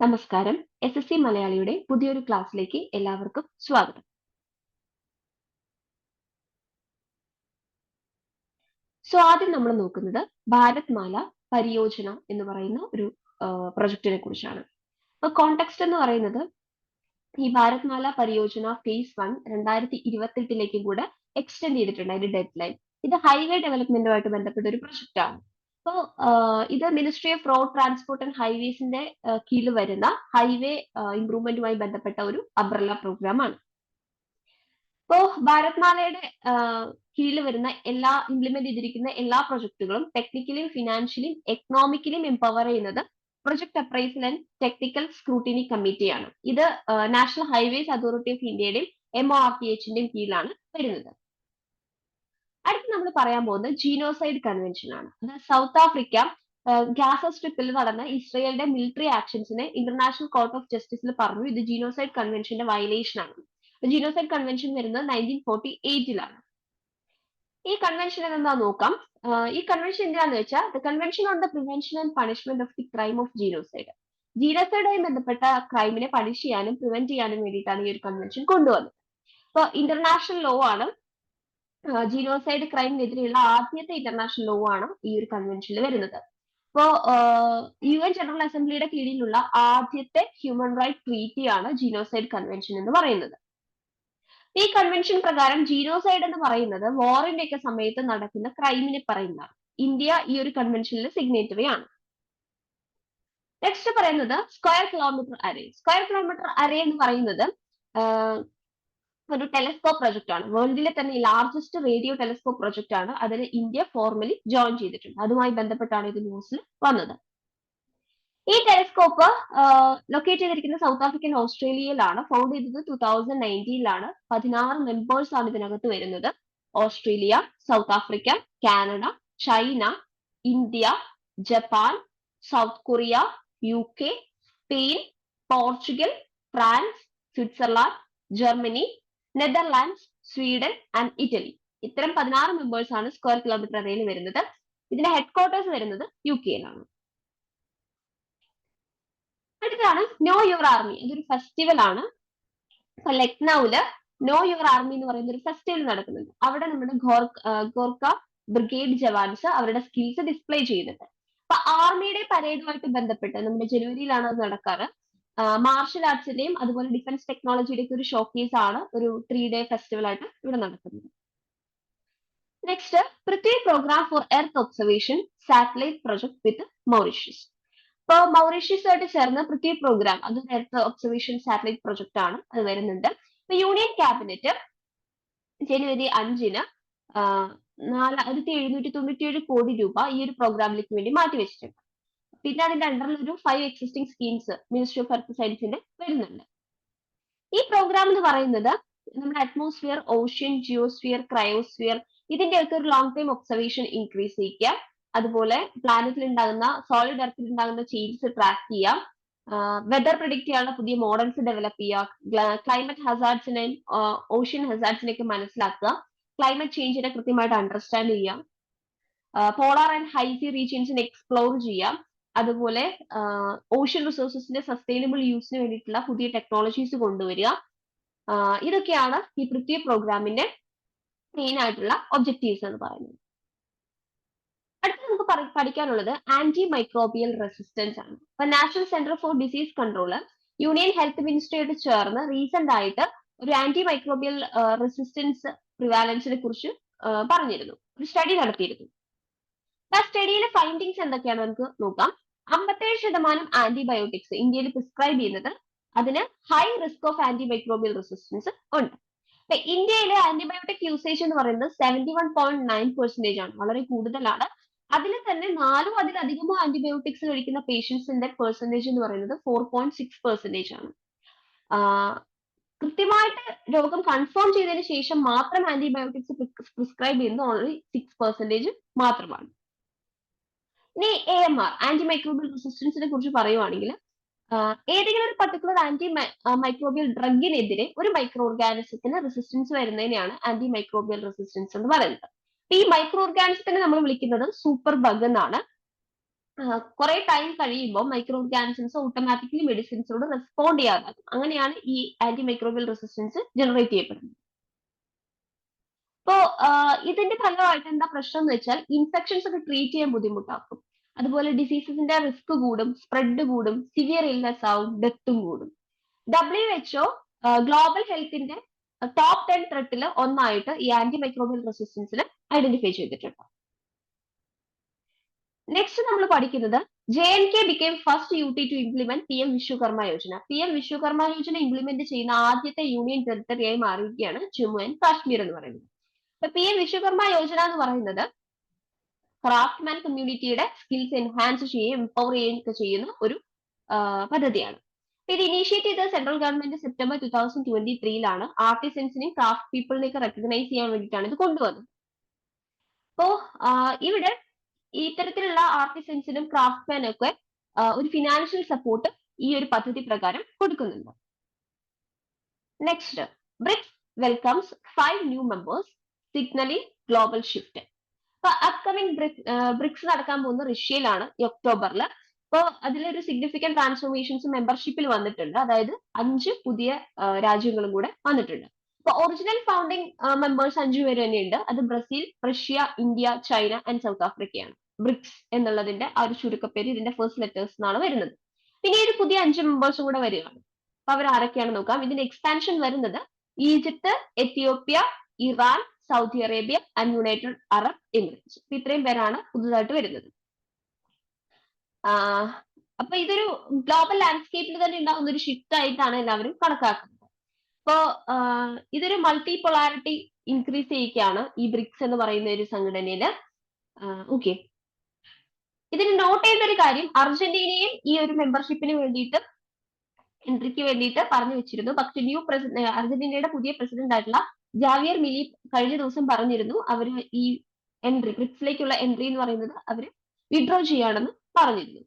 നമസ്കാരം. SSC മലയാളിയുടെ പുതിയൊരു ക്ലാസ്സിലേക്ക് എല്ലാവർക്കും സ്വാഗതം. ആദ്യം നമ്മൾ നോക്കുന്നത് ഭാരത് മാല പരിയോജന എന്ന് പറയുന്ന ഒരു പ്രൊജക്റ്റിനെ കുറിച്ചാണ്. കോണ്ടെക്സ്റ്റ് എന്ന് പറയുന്നത് ഈ ഭാരത് മാല പരിയോജന ഫേസ് 1 2028 കൂടെ എക്സ്റ്റെൻഡ് ചെയ്തിട്ടുണ്ട് അതിന്റെ ഡെഡ് ലൈൻ. ഇത് ഹൈവേ ഡെവലപ്മെന്റുമായിട്ട് ബന്ധപ്പെട്ട ഒരു പ്രൊജക്റ്റ് ആണ്. ഇത് ministry of road transport and ഹൈവേസിന്റെ കീഴിൽ വരുന്ന ഹൈവേ ഇംപ്രൂവ്മെന്റുമായി ബന്ധപ്പെട്ട ഒരു അംബ്രല്ല പ്രോഗ്രാം ആണ്. ഭാരത് മാലയുടെ കീഴിൽ വരുന്ന ഇംപ്ലിമെന്റ് ചെയ്തിരിക്കുന്ന എല്ലാ പ്രൊജക്ടുകളും ടെക്നിക്കലിയും ഫിനാൻഷ്യലിയും എക്കണോമിക്കലിയും എംപവർ ചെയ്യുന്നത് project appraisal and technical scrutiny കമ്മിറ്റിയാണ്. ഇത് നാഷണൽ ഹൈവേസ് അതോറിറ്റി ഓഫ് ഇന്ത്യയുടെയും MORTHന്റെയും കീഴിലാണ് വരുന്നത്. അടുത്ത് നമ്മൾ പറയാൻ പോകുന്നത് ജീനോസൈഡ് കൺവെൻഷൻ ആണ്. സൗത്ത് ആഫ്രിക്ക ഗാസ സ്ട്രിപ്പിൽ നടന്ന ഇസ്രയേലിന്റെ മിലിറ്ററി ആക്ഷൻസിനെ ഇന്റർനാഷണൽ കോർട്ട് ഓഫ് ജസ്റ്റിസിൽ പറഞ്ഞു ഇത് ജീനോസൈഡ് കൺവെൻഷന്റെ വയലേഷൻ ആണ്. ജീനോസൈഡ് കൺവെൻഷൻ വരുന്നത് 1948 ഈ കൺവെൻഷൻ എന്താ നോക്കാം. ഈ കൺവെൻഷൻ എന്തിനാന്ന് വെച്ചാൽ the convention on the prevention and punishment of the crime of genocide. ജീനോസൈഡുമായി ബന്ധപ്പെട്ട ക്രൈമിനെ പണിഷ് ചെയ്യാനും പ്രിവെന്റ് ചെയ്യാനും വേണ്ടിയിട്ടാണ് ഈ ഒരു കൺവെൻഷൻ കൊണ്ടുവന്നത്. ഇന്റർനാഷണൽ ലോ ആണ് ജീനോസൈഡ് ക്രൈമിനെതിരെയുള്ള ആദ്യത്തെ ഇന്റർനാഷണൽ ലോ ആണ് ഈ ഒരു കൺവെൻഷനിൽ വരുന്നത്. UN ജനറൽ അസംബ്ലിയുടെ കീഴിലുള്ള ആദ്യത്തെ ഹ്യൂമൻ റൈറ്റ് ട്രീറ്റിയാണ് ജീനോസൈഡ് കൺവെൻഷൻ എന്ന് പറയുന്നത്. ഈ കൺവെൻഷൻ പ്രകാരം ജീനോസൈഡ് എന്ന് പറയുന്നത് വാറിന്റെ ഒക്കെ സമയത്ത് നടക്കുന്ന ക്രൈമിനെ പറയുന്നതാണ്. ഇന്ത്യ ഈ ഒരു കൺവെൻഷനിൽ സിഗ്നേറ്ററി ആണ്. നെക്സ്റ്റ് പറയുന്നത് square kilometre array. Square kilometre array എന്ന് പറയുന്നത് ഒരു ടെലസ്കോപ്പ് പ്രൊജക്ട് ആണ്. വേൾഡിലെ തന്നെ ലാർജസ്റ്റ് റേഡിയോ ടെലസ്കോപ്പ് പ്രൊജക്ട് ആണ്. അതിൽ ഇന്ത്യ ഫോർമലി ജോയിൻ ചെയ്തിട്ടുണ്ട്. അതുമായി ബന്ധപ്പെട്ടാണ് ഇത് ന്യൂസിൽ വന്നത്. ഈ ടെലസ്കോപ്പ് ലൊക്കേറ്റ് ചെയ്തിരിക്കുന്ന സൗത്ത് ആഫ്രിക്കൻ ഓസ്ട്രേലിയയിലാണ്. ഫൗണ്ട് ചെയ്തത് 2019 16 മെമ്പേഴ്സ് ആണ് ഇതിനകത്ത് വരുന്നത്. Australia, south Africa, Canada, China, India, Japan, south Korea, UK, Spain, Portugal, France, Switzerland, Germany, Netherlands, Sweden and Italy. ഇത്തരം 16 മെമ്പേഴ്സ് ആണ് സ്ക്വയർ കിലോമീറ്റർ അറേയിൽ വരുന്നത്. ഇതിന്റെ ഹെഡ്ക്വാർട്ടേഴ്സ് വരുന്നത് UK-യിലാണ്. അടുത്താണ് നോ യുവർ ആർമി. ഇതൊരു ഫെസ്റ്റിവൽ ആണ്. ലക്നൌവില് നോ യുവർ ആർമി എന്ന് പറയുന്ന ഒരു ഫെസ്റ്റിവൽ നടക്കുന്നുണ്ട്. അവിടെ നമ്മുടെ ഗോർഖ ബ്രിഗേഡ് ജവാൻസ് അവരുടെ സ്കിൽസ് ഡിസ്പ്ലേ ചെയ്യുന്നുണ്ട്. ആർമിയുടെ പരേഡുമായിട്ട് ബന്ധപ്പെട്ട് നമ്മുടെ ജനുവരിയിലാണ് അത് നടക്കാറ്. മാർഷൽ ആർട്സിന്റെയും അതുപോലെ ഡിഫൻസ് ടെക്നോളജിയുടെ ഒരു ഷോക്കേസ് ആണ് ഒരു 3 ഡേ ഫെസ്റ്റിവൽ ആയിട്ട് ഇവിടെ നടക്കുന്നത്. Next Prithvi programme for earth observation satellite project with Mauritius. മൗറീഷ്യസുമായിട്ട് ചേർന്ന് പൃഥ്വി പ്രോഗ്രാം അതൊരു എർത്ത് ഒബ്സർവേഷൻ സാറ്റലൈറ്റ് പ്രൊജക്ട് ആണ്. അത് വരുന്നുണ്ട്. യൂണിയൻ ക്യാബിനറ്റ് ജനുവരി 5 4797 കോടി രൂപ ഈ ഒരു പ്രോഗ്രാമിലേക്ക് വേണ്ടി മാറ്റിവെച്ചിട്ടുണ്ട്. പിന്നെ അതിന്റെ അണ്ടറിൽ ഒരു 5 existing schemes ministry of earth സയൻസിന്റെ വരുന്നുണ്ട്. ഈ പ്രോഗ്രാം എന്ന് പറയുന്നത് നമ്മുടെ അറ്റ്മോസ്ഫിയർ, ഓഷ്യൻ, ജിയോസ്ഫിയർ, ക്രയോസ്ഫിയർ ഇതിന്റെയൊക്കെ ഒരു ലോങ് ടൈം ഒബ്സർവേഷൻ ഇൻക്രീസ് ചെയ്യുക. അതുപോലെ പ്ലാനറ്റിൽ ഉണ്ടാകുന്ന സോളിഡ് എർത്തിൽ ഉണ്ടാകുന്ന ചേഞ്ചസ് ട്രാക്ക് ചെയ്യാം. വെതർ പ്രിഡിക്ട് ചെയ്യാനുള്ള പുതിയ മോഡൽസ് ഡെവലപ്പ് ചെയ്യുക. ക്ലൈമറ്റ് ഹസാർഡ്സിനെയും ഓഷ്യൻ ഹസാർഡ്സിനെയൊക്കെ മനസ്സിലാക്കുക. ക്ലൈമറ്റ് ചേഞ്ചിനെ കൃത്യമായിട്ട് അണ്ടർസ്റ്റാൻഡ് ചെയ്യാം. പോളാർ ആൻഡ് ഹൈസി റീജിയൻസിനെ എക്സ്പ്ലോർ ചെയ്യാം. അതുപോലെ ഓഷ്യൻ റിസോഴ്സസിന്റെ സസ്റ്റൈനബിൾ യൂസിന് വേണ്ടിയിട്ടുള്ള പുതിയ ടെക്നോളജീസ് കൊണ്ടുവരിക. ഇതൊക്കെയാണ് ഈ പൃഥ്വി പ്രോഗ്രാമിന്റെ മെയിൻ ആയിട്ടുള്ള ഒബ്ജക്റ്റീവ്സ് എന്ന് പറയുന്നത്. അടുത്ത നമുക്ക് പഠിക്കാനുള്ളത് ആന്റി മൈക്രോബിയൽ റെസിസ്റ്റൻസ് ആണ്. National centre for disease control union health മിനിസ്ട്രിയായിട്ട് ചേർന്ന് റീസെന്റ് ആയിട്ട് ഒരു ആന്റി മൈക്രോബിയൽ റെസിസ്റ്റൻസ് പ്രിവാലൻസിനെ കുറിച്ച് പറഞ്ഞിരുന്നു. ഒരു സ്റ്റഡി നടത്തിയിരുന്നു. ആ സ്റ്റഡിയിലെ ഫൈൻഡിങ്സ് എന്തൊക്കെയാണ് നമുക്ക് നോക്കാം. 57% ആന്റിബയോട്ടിക്സ് ഇന്ത്യയിൽ പ്രിസ്ക്രൈബ് ചെയ്യുന്നത് അതിന് high risk of antimicrobial resistance ഉണ്ട്. ഇന്ത്യയിലെ ആന്റിബയോട്ടിക് യൂസേജ് എന്ന് പറയുന്നത് 71.9% ആണ്. വളരെ കൂടുതലാണ്. അതിൽ തന്നെ 4 അതിലധികമോ ആന്റിബയോട്ടിക്സ് കഴിക്കുന്ന പേഷ്യൻസിന്റെ പെർസെന്റേജ് എന്ന് പറയുന്നത് 4.6% ആണ്. കൃത്യമായിട്ട് രോഗം കൺഫേം ചെയ്തതിനു ശേഷം മാത്രം ആന്റിബയോട്ടിക്സ് പ്രിസ്ക്രൈബ് ചെയ്യുന്നത് ഓൺലി 6% മാത്രമാണ്. ഇനി AMR ആന്റി മൈക്രോബിയൽ റെസിസ്റ്റൻസിനെ കുറിച്ച് പറയുവാണെങ്കിൽ ഏതെങ്കിലും ഒരു പർട്ടിക്കുലർ ആന്റി മൈക്രോബിയൽ ഡ്രഗിനെതിരെ ഒരു മൈക്രോ ഓർഗാനിസത്തിന് റെസിസ്റ്റൻസ് വരുന്നതിനെയാണ് ആന്റി മൈക്രോബിയൽ റെസിസ്റ്റൻസ് എന്ന് പറയുന്നത്. ഈ മൈക്രോ ഓർഗാനിസത്തിനെ നമ്മൾ വിളിക്കുന്നത് സൂപ്പർ ബഗ് എന്നാണ്. കുറെ ടൈം കഴിയുമ്പോൾ മൈക്രോ ഓർഗാനിസംസ് ഓട്ടോമാറ്റിക്കലി മെഡിസിൻസിനോട് റെസ്പോണ്ട് ചെയ്യാതാകും. അങ്ങനെയാണ് ഈ ആന്റി മൈക്രോബിയൽ റെസിസ്റ്റൻസ് ജനറേറ്റ് ചെയ്യപ്പെടുന്നത്. അപ്പോ ഇതിന്റെ ഫലമായിട്ട് എന്താ പ്രശ്നം എന്ന് വെച്ചാൽ ഇൻഫെക്ഷൻസ് ഒക്കെ ട്രീറ്റ് ചെയ്യാൻ ബുദ്ധിമുട്ടാക്കും. അതുപോലെ ഡിസീസസിന്റെ റിസ്ക് കൂടും, സ്പ്രെഡ് കൂടും, സിവിയർ ഇൽനെസ് ആവും, ഡെത്തും കൂടും. WHO ഗ്ലോബൽ ഹെൽത്തിന്റെ ടോപ്പ് 10 ത്രെട്ടിൽ ഒന്നായിട്ട് ഈ ആന്റി മൈക്രോബിയൽ റെസിസ്റ്റൻസിനെ ഐഡന്റിഫൈ ചെയ്തിട്ടുണ്ട്. നെക്സ്റ്റ് നമ്മൾ പഠിക്കുന്നത് JNK became first UT to implement PM Vishwakarma Yojana. PM Vishwakarma Yojana implement ചെയ്യുന്ന ആദ്യത്തെ യൂണിയൻ ടെറിട്ടറിയായി മാറുകയാണ് ജമ്മു ആൻഡ് കാശ്മീർ എന്ന് പറയുന്നത്. അപ്പൊ PM വിശ്വകർമ്മ യോജന എന്ന് പറയുന്നത് ക്രാഫ്റ്റ്മാൻ കമ്മ്യൂണിറ്റിയുടെ സ്കിൽസ് എൻഹാൻസ് ചെയ്യുകയും എംപവർ ചെയ്യുകയൊക്കെ ചെയ്യുന്ന ഒരു പദ്ധതിയാണ്. ഇത് ഇനീഷ്യേറ്റ് ചെയ്ത സെൻട്രൽ ഗവൺമെന്റ് സെപ്റ്റംബർ 2023 ആർട്ടിസൻസിനെയും ക്രാഫ്റ്റ് പീപ്പിളിനെയൊക്കെ റെക്കഗ്നൈസ് ചെയ്യാൻ വേണ്ടിയിട്ടാണ് ഇത് കൊണ്ടുവന്നത്. അപ്പോ ഇവിടെ ഇത്തരത്തിലുള്ള ആർട്ടിസൻസിനും ക്രാഫ്റ്റ്മാനും ഒക്കെ ഒരു ഫിനാൻഷ്യൽ സപ്പോർട്ട് ഈ ഒരു പദ്ധതി പ്രകാരം കൊടുക്കുന്നുണ്ട്. Next, BRICS welcomes 5 new members signalling global shift. അപ്പൊ അപ്കമിംഗ് ബ്രിക്സ് നടക്കാൻ പോകുന്ന റഷ്യയിലാണ് ഈ ഒക്ടോബറിൽ. അപ്പോൾ അതിലൊരു സിഗ്നിഫിക്കന്റ് ട്രാൻസ്ഫോർമേഷൻസ് മെമ്പർഷിപ്പിൽ വന്നിട്ടുണ്ട്. അതായത് 5 പുതിയ രാജ്യങ്ങളും കൂടെ വന്നിട്ടുണ്ട്. അപ്പൊ ഒറിജിനൽ ഫൗണ്ടിങ് മെമ്പേഴ്സ് 5 പേര് തന്നെയുണ്ട്. അത് Brazil, Russia, India, China and south ആഫ്രിക്കയാണ്. ബ്രിക്സ് എന്നുള്ളതിന്റെ ആ ഒരു ചുരുക്കപ്പേര് ഇതിന്റെ ഫസ്റ്റ് ലെറ്റേഴ്സ് എന്നാണ് വരുന്നത്. പിന്നെ ഒരു പുതിയ 5 മെമ്പേഴ്സും കൂടെ വരികയാണ്. അപ്പൊ അവർ ആരൊക്കെയാണെന്ന് നോക്കാം. ഇതിന്റെ എക്സ്പാൻഷൻ വരുന്നത് Egypt, Ethiopia, Iran, Saudi Arabia and United Arab Emirates. ഇത്രയും പേരാണ് പുതുതായിട്ട് വരുന്നത്. അപ്പൊ ഇതൊരു ഗ്ലോബൽ ലാൻഡ്സ്കേപ്പിൽ തന്നെ ഉണ്ടാകുന്ന ഒരു ഷിഫ്റ്റ് ആയിട്ടാണ് എല്ലാവരും കണക്കാക്കുന്നത്. അപ്പോ ഇതൊരു മൾട്ടി പൊളാരിറ്റി ഇൻക്രീസ് ചെയ്യിക്കുകയാണ് ഈ ബ്രിക്സ് എന്ന് പറയുന്ന ഒരു സംഘടനയില്. ഓക്കെ, ഇതിന് നോട്ട് ചെയ്ത ഒരു കാര്യം, അർജന്റീനയും ഈ ഒരു മെമ്പർഷിപ്പിന് വേണ്ടിയിട്ട് എൻട്രിക്ക് വേണ്ടിയിട്ട് പറഞ്ഞു വെച്ചിരുന്നു. പക്ഷെ അർജന്റീനയുടെ പുതിയ പ്രസിഡന്റ് ആയിട്ടുള്ള ജാവിയർ മിലി കഴിഞ്ഞ ദിവസം പറഞ്ഞിരുന്നു അവർ ഈ എൻട്രി, ബ്രിക്സിലേക്കുള്ള എൻട്രി എന്ന് പറയുന്നത് അവർ വിഡ്രോ ചെയ്യാണെന്ന് പറഞ്ഞിരുന്നു.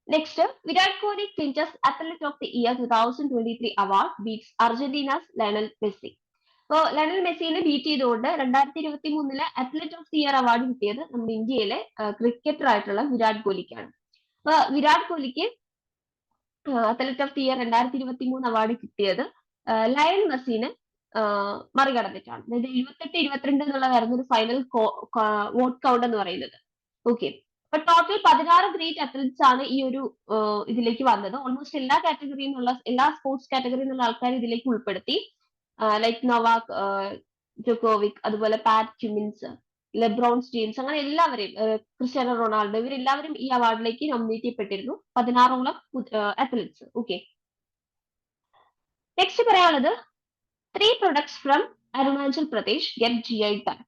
Next, Virat Kohli clinches athlete of the year 2023 award, beats Argentina's Lionel Messi. അപ്പോൾ ലയണൽ മെസ്സിനെ ബീറ്റ് ചെയ്തുകൊണ്ട് 2023 athlete of the year award കിട്ടിയത് നമ്മുടെ ഇന്ത്യയിലെ ക്രിക്കറ്റർ ആയിട്ടുള്ള വിരാട് കോഹ്ലിക്കാണ്. അപ്പൊ വിരാട് കോഹ്ലിക്ക് athlete of the year 2023 award കിട്ടിയത് ലയണൽ മെസ്സിനെ മറികടന്നിട്ടാണ്. അതായത് 78-22 എന്നുള്ളതായിരുന്നു ഒരു ഫൈനൽ വോട്ട് കൗണ്ട് എന്ന് പറയുന്നത്. ഓക്കെ, അപ്പൊ ടോട്ടൽ 16 ഗ്രേറ്റ് അത്ലറ്റ്സ് ആണ് ഈ ഒരു ഇതിലേക്ക് വന്നത്. ഓൾമോസ്റ്റ് എല്ലാ കാറ്റഗറിയിൽ നിന്നുള്ള, എല്ലാ സ്പോർട്സ് കാറ്റഗറിയിൽ നിന്നുള്ള ആൾക്കാർ ഇതിലേക്ക് ഉൾപ്പെടുത്തി. ലൈക്ക് നൊവാക് ജോക്കോവിക്, അതുപോലെ പാറ്റ് ക്യുമിൻസ്, ലെബ്രോൺ ജെയിംസ്, അങ്ങനെ എല്ലാവരെയും, ക്രിസ്ത്യാനോ റൊണാൾഡോ, ഇവരെല്ലാവരും ഈ അവാർഡിലേക്ക് നോമിനേറ്റ് ചെയ്യപ്പെട്ടിരുന്നു. 16ഓളം അത്ലറ്റ്സ്. ഓക്കെ, നെക്സ്റ്റ് പറയാനുള്ളത് 3 products from Arunachal Pradesh get GI tag.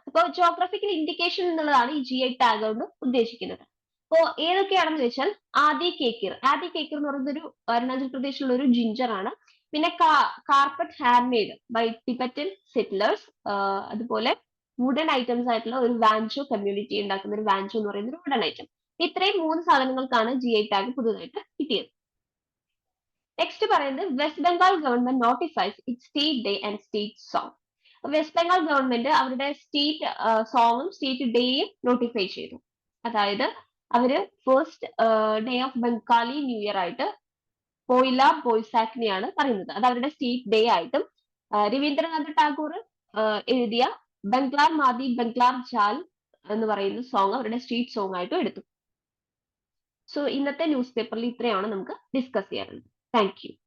അപ്പോൾ ജോഗ്രഫിക്കൽ ഇൻഡിക്കേഷൻ എന്നുള്ളതാണ് ഈ GI ടാഗ് കൊണ്ട് ഉദ്ദേശിക്കുന്നത്. അപ്പോൾ ഏതൊക്കെയാണെന്ന് വെച്ചാൽ ആദി കേക്കിർ. ആദി കേക്കിർ എന്ന് പറയുന്നത് ഒരു അരുണാചൽ പ്രദേശിലുള്ള ഒരു ജിഞ്ചർ ആണ്. പിന്നെ carpet handmade by Tibetan settlers. അതുപോലെ വുഡൻ ഐറ്റംസ് ആയിട്ടുള്ള ഒരു വാൻചോ കമ്മ്യൂണിറ്റി ഉണ്ടാക്കുന്ന ഒരു വാൻചോ എന്ന് പറയുന്ന ഒരു വുഡൻ ഐറ്റം. ഇത്രയും 3 സാധനങ്ങൾക്കാണ് GI ടാഗ് പുതുതായിട്ട് കിട്ടിയത്. നെക്സ്റ്റ് പറയുന്നത് West Bengal government notifies it state day and state song. West Bengal government അവരുടെ സ്റ്റേറ്റ് സോങ്ങും സ്റ്റേറ്റ് ഡേയും നോട്ടിഫൈ ചെയ്തു. അതായത് അവര് first day of Bengali new year ആയിട്ട് പോയില ബോയ്സാക്കിനെയാണ് പറയുന്നത്. അത് അവരുടെ സ്റ്റേറ്റ് ഡേ ആയിട്ടും രവീന്ദ്രനാഥ് ടാഗോർ എഴുതിയ ബംഗ്ലാർ മാതി ബംഗ്ലാർ ജാൽ എന്ന് പറയുന്ന സോങ് അവരുടെ സ്റ്റേറ്റ് സോങ് ആയിട്ടും എടുത്തു. സോ ഇന്നത്തെ ന്യൂസ് പേപ്പറിൽ ഇത്രയാണ് നമുക്ക് ഡിസ്കസ് ചെയ്യാറുള്ളത്. Thank you.